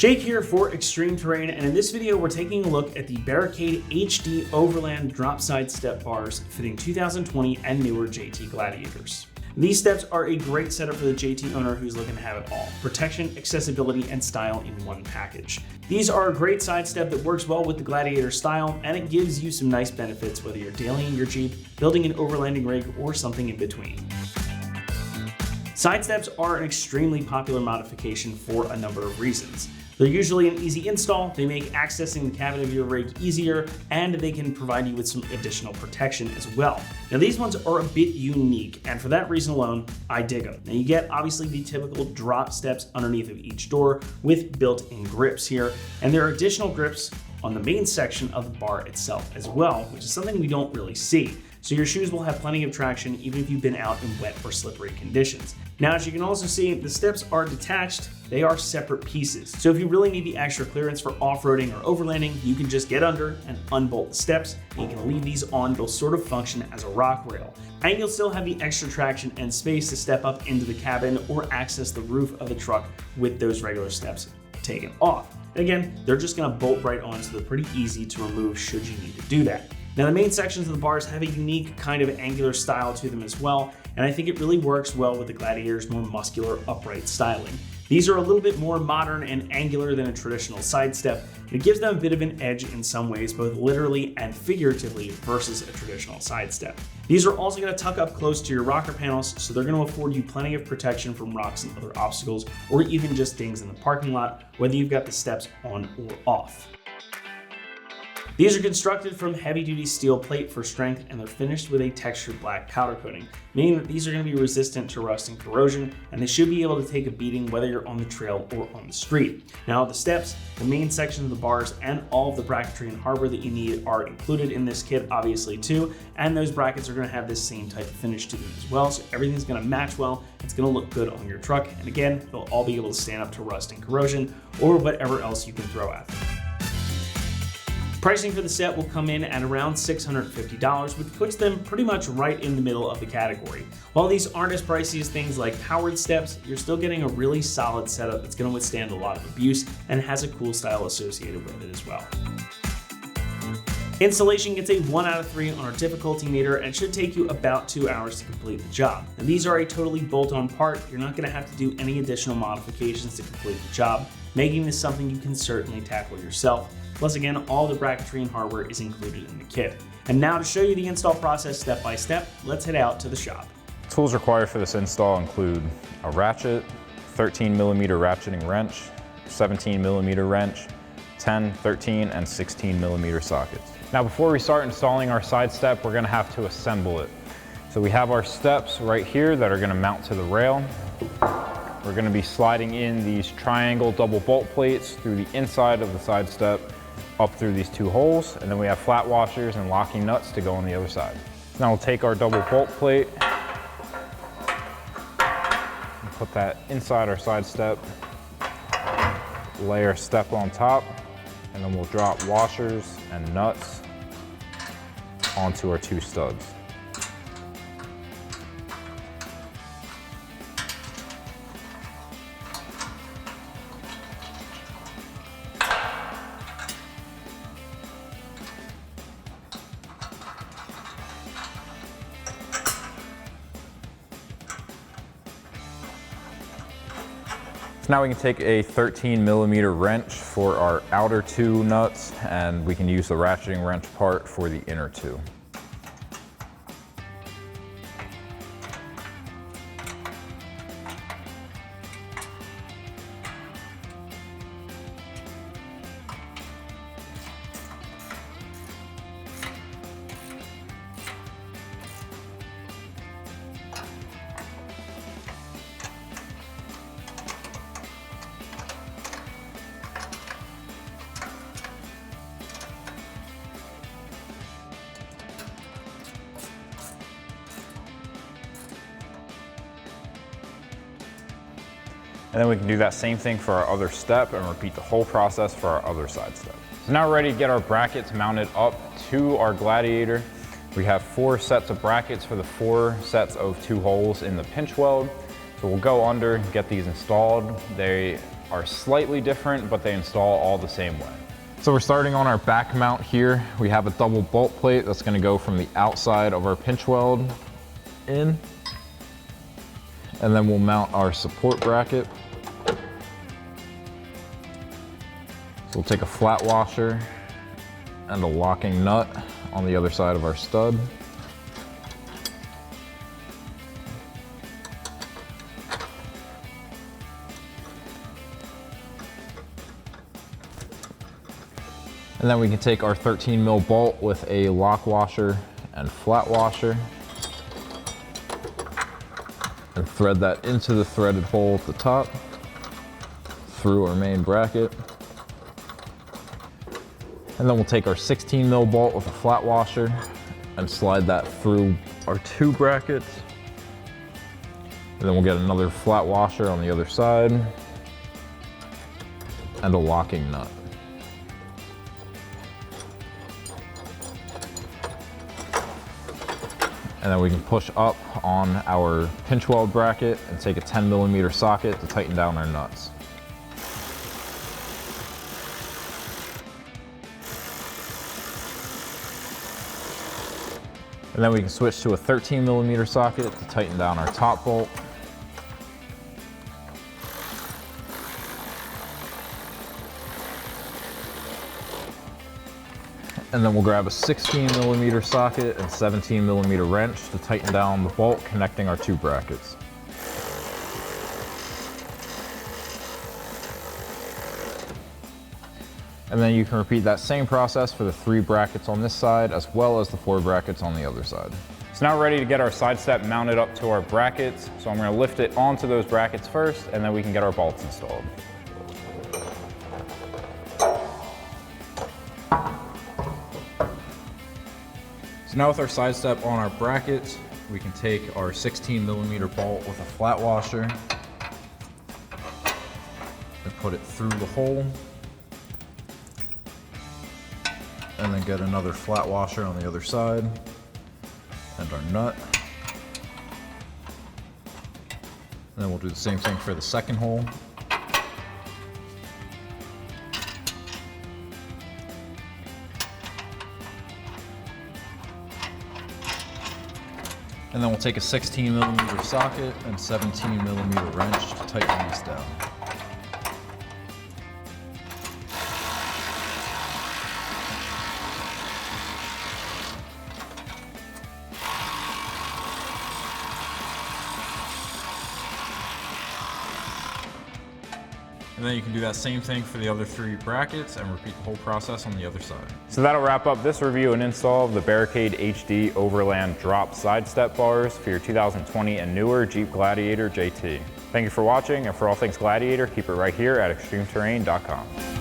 Jake here for ExtremeTerrain, and in this video we're taking a look at the Barricade HD Overland drop side step bars fitting 2020 and newer JT Gladiators. These steps are a great setup for the JT owner who's looking to have it all: protection, accessibility, and style in one package. These are a great side step that works well with the Gladiator style, and it gives you some nice benefits whether you're dailying your Jeep, building an overlanding rig, or something in between. Side steps are an extremely popular modification for a number of reasons. They're usually an easy install, they make accessing the cabin of your rig easier, and they can provide you with some additional protection as well. Now these ones are a bit unique, and for that reason alone, I dig them. Now you get obviously the typical drop steps underneath of each door with built-in grips here, and there are additional grips on the main section of the bar itself as well, which is something we don't really see. So your shoes will have plenty of traction even if you've been out in wet or slippery conditions. Now, as you can also see, the steps are detached. They are separate pieces. So if you really need the extra clearance for off-roading or overlanding, you can just get under and unbolt the steps, and you can leave these on. They'll sort of function as a rock rail. And you'll still have the extra traction and space to step up into the cabin or access the roof of the truck with those regular steps taken off. And again, they're just gonna bolt right on, so they're pretty easy to remove should you need to do that. Now the main sections of the bars have a unique kind of angular style to them as well, and I think it really works well with the Gladiator's more muscular upright styling. These are a little bit more modern and angular than a traditional side step, and it gives them a bit of an edge in some ways, both literally and figuratively versus a traditional side step. These are also going to tuck up close to your rocker panels, so they're going to afford you plenty of protection from rocks and other obstacles, or even just things in the parking lot, whether you've got the steps on or off. These are constructed from heavy-duty steel plate for strength, and they're finished with a textured black powder coating, meaning that these are going to be resistant to rust and corrosion, and they should be able to take a beating whether you're on the trail or on the street. Now the steps, the main section of the bars, and all of the bracketry and hardware that you need are included in this kit obviously too, and those brackets are going to have this same type of finish to them as well, so everything's going to match well. It's going to look good on your truck, and again, they'll all be able to stand up to rust and corrosion or whatever else you can throw at them. Pricing for the set will come in at around $650, which puts them pretty much right in the middle of the category. While these aren't as pricey as things like powered steps, you're still getting a really solid setup that's going to withstand a lot of abuse and has a cool style associated with it as well. Installation gets a 1 out of 3 on our difficulty meter and should take you about 2 hours to complete the job. And these are a totally bolt-on part. You're not going to have to do any additional modifications to complete the job, making this something you can certainly tackle yourself. Plus again, all the bracketry and hardware is included in the kit. And now to show you the install process step by step, let's head out to the shop. Tools required for this install include a ratchet, 13mm ratcheting wrench, 17mm wrench, 10, 13, and 16mm sockets. Now before we start installing our side step, we're gonna have to assemble it. So we have our steps right here that are gonna mount to the rail. We're gonna be sliding in these triangle double bolt plates through the inside of the side step, up through these 2 holes, and then we have flat washers and locking nuts to go on the other side. Now we'll take our double bolt plate and put that inside our side step, lay our step on top, and then we'll drop washers and nuts onto our 2 studs. Now we can take a 13mm wrench for our outer 2 nuts, and we can use the ratcheting wrench part for the inner 2. And then we can do that same thing for our other step and repeat the whole process for our other side step. So now we're ready to get our brackets mounted up to our Gladiator. We have 4 sets of brackets for the 4 sets of 2 holes in the pinch weld. So we'll go under, get these installed. They are slightly different, but they install all the same way. So we're starting on our back mount here. We have a double bolt plate that's gonna go from the outside of our pinch weld in. And then we'll mount our support bracket. So we'll take a flat washer and a locking nut on the other side of our stud. And then we can take our 13 mil bolt with a lock washer and flat washer and thread that into the threaded hole at the top through our main bracket. And then we'll take our 16 mil bolt with a flat washer and slide that through our two brackets. And then we'll get another flat washer on the other side and a locking nut. And then we can push up on our pinch weld bracket and take a 10 millimeter socket to tighten down our nuts. And then we can switch to a 13 millimeter socket to tighten down our top bolt. And then we'll grab a 16 millimeter socket and 17 millimeter wrench to tighten down the bolt connecting our two brackets. And then you can repeat that same process for the 3 brackets on this side as well as the 4 brackets on the other side. So now we're ready to get our side step mounted up to our brackets. So I'm going to lift it onto those brackets first and then we can get our bolts installed. So now with our side step on our brackets, we can take our 16 millimeter bolt with a flat washer and put it through the hole. And then get another flat washer on the other side and our nut. And then we'll do the same thing for the second hole. And then we'll take a 16 millimeter socket and 17 millimeter wrench to tighten these down. And then you can do that same thing for the other 3 brackets and repeat the whole process on the other side. So that'll wrap up this review and install of the Barricade HD Overland drop side step bars for your 2020 and newer Jeep Gladiator JT. Thank you for watching, and for all things Gladiator, keep it right here at ExtremeTerrain.com.